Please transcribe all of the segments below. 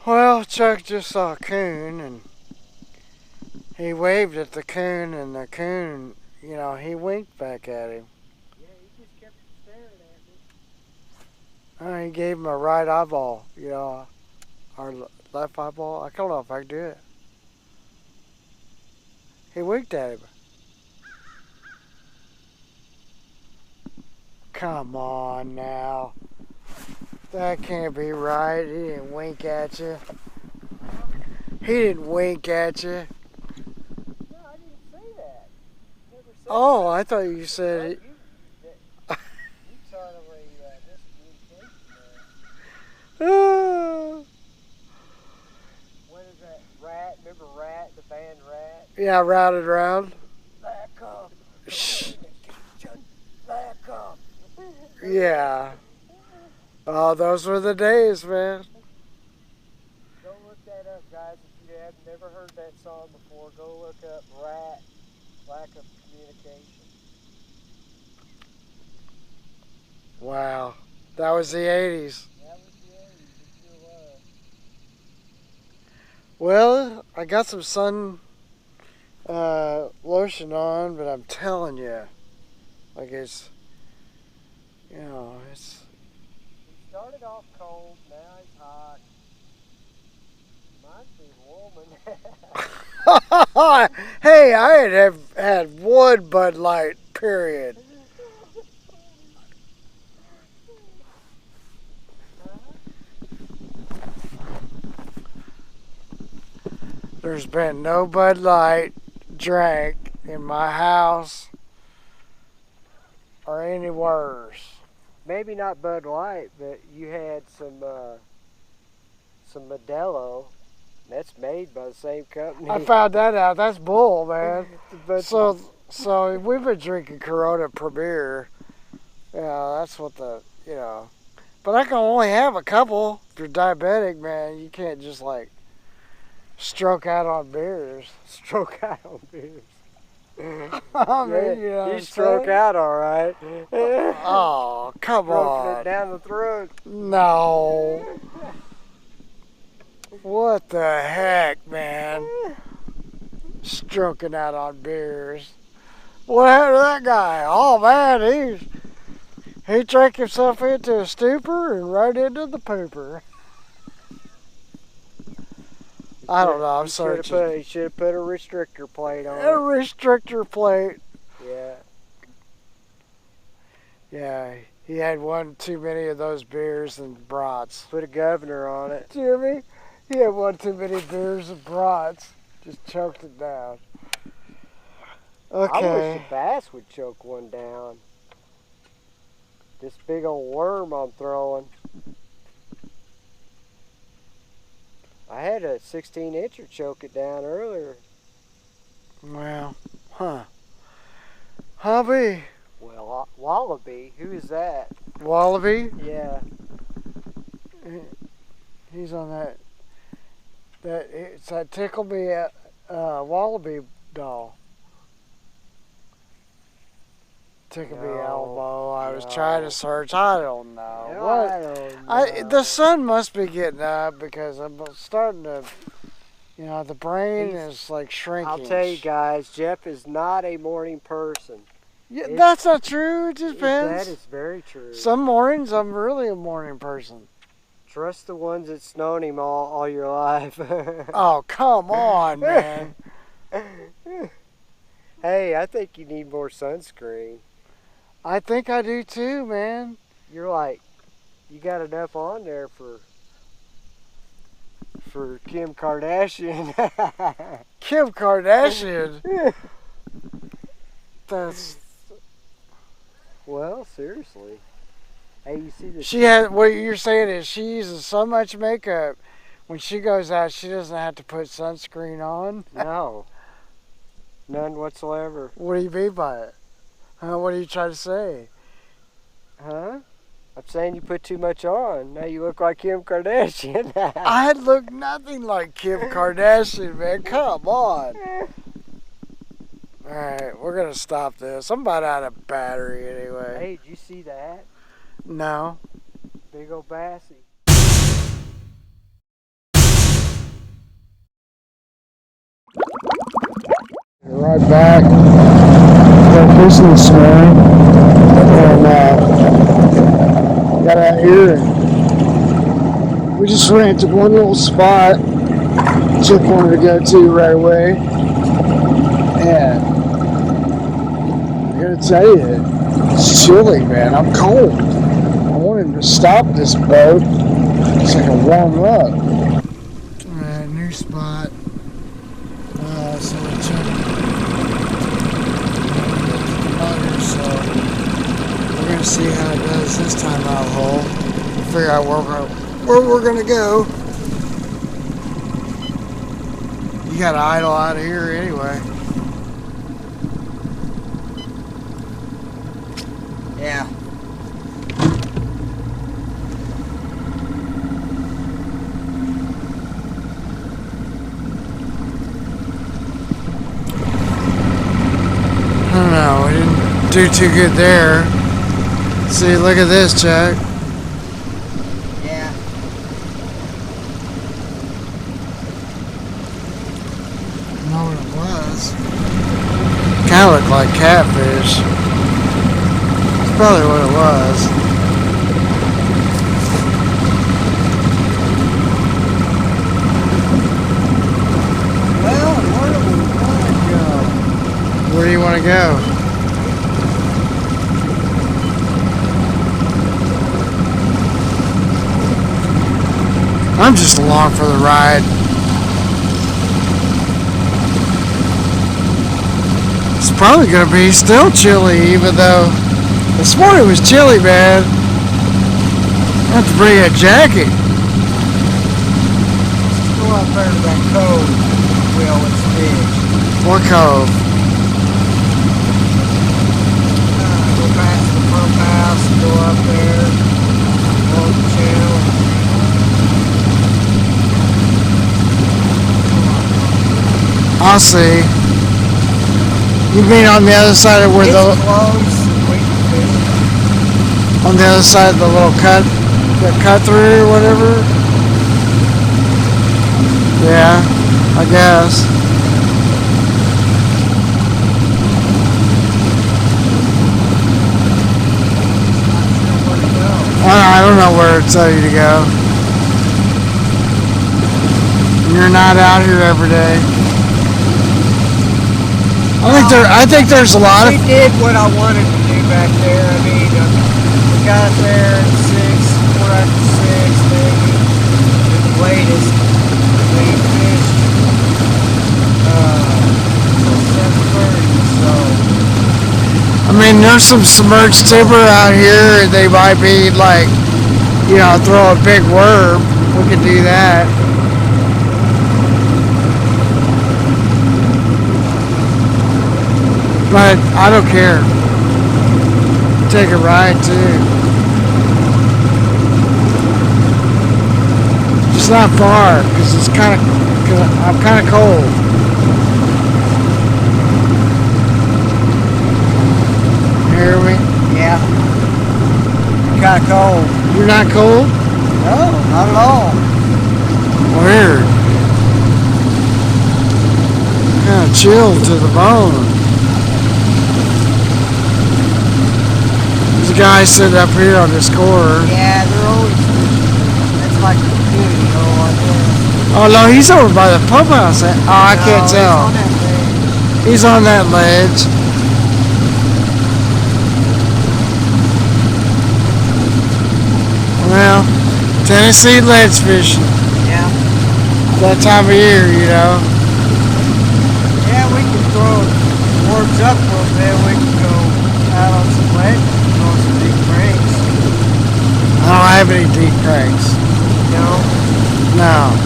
Well, Chuck just saw a coon, and he waved at the coon, and the coon, he winked back at him. Yeah, he just kept staring at me. He gave him a right eyeball, or left eyeball. I don't know if I can do it. He winked at him. Come on now. That can't be right. He didn't wink at you. He didn't wink at you. No, I didn't say that. Never said Oh, that. I thought you said it. You totally miscommunication there. What is that? Rat? Remember Rat? The band Rat? Yeah, routed round. Back up. Shh. Back up. Yeah. Oh, those were the days, man. Go look that up, guys. If you have never heard that song before, go look up Rat, Lack of Communication. Wow. That was the 80s. That was the 80s. It sure was. Well, I got some sun lotion on, but I'm telling you, like it's, it's... He started off cold, now he's hot. Reminds me of a woman. Hey, I have had one Bud Light, period. There's been no Bud Light drank in my house or anywhere. Maybe not Bud Light, but you had some Modelo. That's made by the same company. I found that out. That's bull, man. But So we've been drinking Corona Premier. Yeah, that's what But I can only have a couple. If you're diabetic, man, you can't just stroke out on beers. stroke out on beers. I mean, you stroke out all right. Oh, come Stroking on. it down the throat. No. What the heck, man? Stroking out on beers. What happened to that guy? Oh, man, he drank himself into a stupor and right into the pooper. I don't know, I'm searching. He should have put a restrictor plate on A it. restrictor plate. Yeah. Yeah, he had one too many of those beers and brats. Put a governor on it. Jimmy, he had one too many beers and brats. Just choked it down. Okay. I wish the bass would choke one down. This big old worm I'm throwing. I had a 16-incher choke it down earlier. Well, Hobby. Well, wallaby, who is that? Wallaby. Yeah. He's on it's that Tickle Me Wallaby doll. Tickle Me Elbow. I was trying to search. I don't know. No, What? I don't know. The sun must be getting up because I'm starting to, the brain is shrinking. I'll tell you guys, Jeff is not a morning person. Yeah, that's not true. It just depends. That is very true. Some mornings I'm really a morning person. Trust the ones that's known him all your life. Oh, come on, man. Hey, I think you need more sunscreen. I think I do too, man. You're you got enough on there for Kim Kardashian. Kim Kardashian. That's... Well, seriously. Hey, you see this? She has, what you're saying is she uses so much makeup when she goes out she doesn't have to put sunscreen on? No. None whatsoever. What do you mean by it? What are you trying to say? Huh? I'm saying you put too much on. Now you look like Kim Kardashian. I look nothing like Kim Kardashian, man. Come on. Alright, we're going to stop this. I'm about out of battery anyway. Hey, did you see that? No. Big old Bassie. Right back. Went fishing this morning. And got out here and we just ran to one little spot Chip wanted to go to right away. And I gotta tell you, it's chilly, man. I'm cold. I want him to stop this boat so I can warm up. Alright, new spot. So we're checking the motor, so we're gonna see how it does this time out of the hole. We'll figure out where we're gonna go. You gotta idle out of here anyway. Yeah. I don't know, we didn't do too good there. See, look at this, Chuck. Yeah. I know what it was. Kind of looked like catfish. That's probably what it was. Well, where do we want to go? Where do you want to go? I'm just along for the ride. It's probably going to be still chilly, even though this morning was chilly, man. I have to bring a jacket. Let's go out there to that cove. Well, it's fish. What cove? Go past the pump house and go up there. Along the channel. I'll see. You mean on the other side of where It's the close. We can fish. on the other side of the little cut through or whatever? Yeah, I guess. I don't know where to tell you to go. You're not out here every day. I think there's a lot of. We did what I wanted to do back there. I mean, we got there at 6, quarter after 6, maybe, at the latest. We fished till 7:30. So I mean, there's some submerged timber out here, and they might be like, throw a big worm. We could do that. But I don't care. Take a ride too. Just not far, because I'm kind of cold. Hear me? yeah, kind of cold. You're not cold? No, not at all. Weird. Kind of chilled to the bone. There's a guy sitting up here on this corner. Yeah, they're always fishing. That's like the beauty, I guess. Oh no, he's over by the pump house. Oh, I can't No, tell. He's on that ledge. Well, Tennessee ledge fishing. Yeah. That time of year, Yeah, we can throw wards up a little bit. We can go out on some ledges and throw some deep cranks. I don't have any deep cranks. You know? No.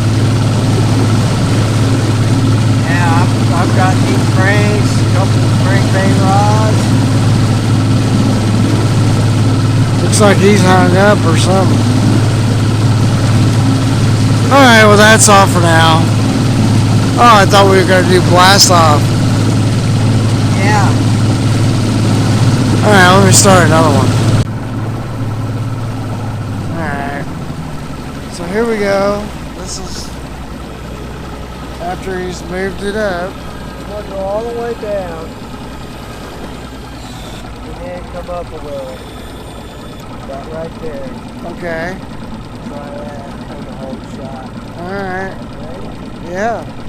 Yeah, I've got deep cranks, a couple of crankbait rods. Looks like he's hung up or something. Alright, well that's all for now. Oh, I thought we were going to do blast off. Yeah. Alright, let me start another one. Alright. So here we go. This is after he's moved it up. want to go all the way down and then come up a little. About right there. Okay. Try that on the whole shot. All right. Ready? Yeah.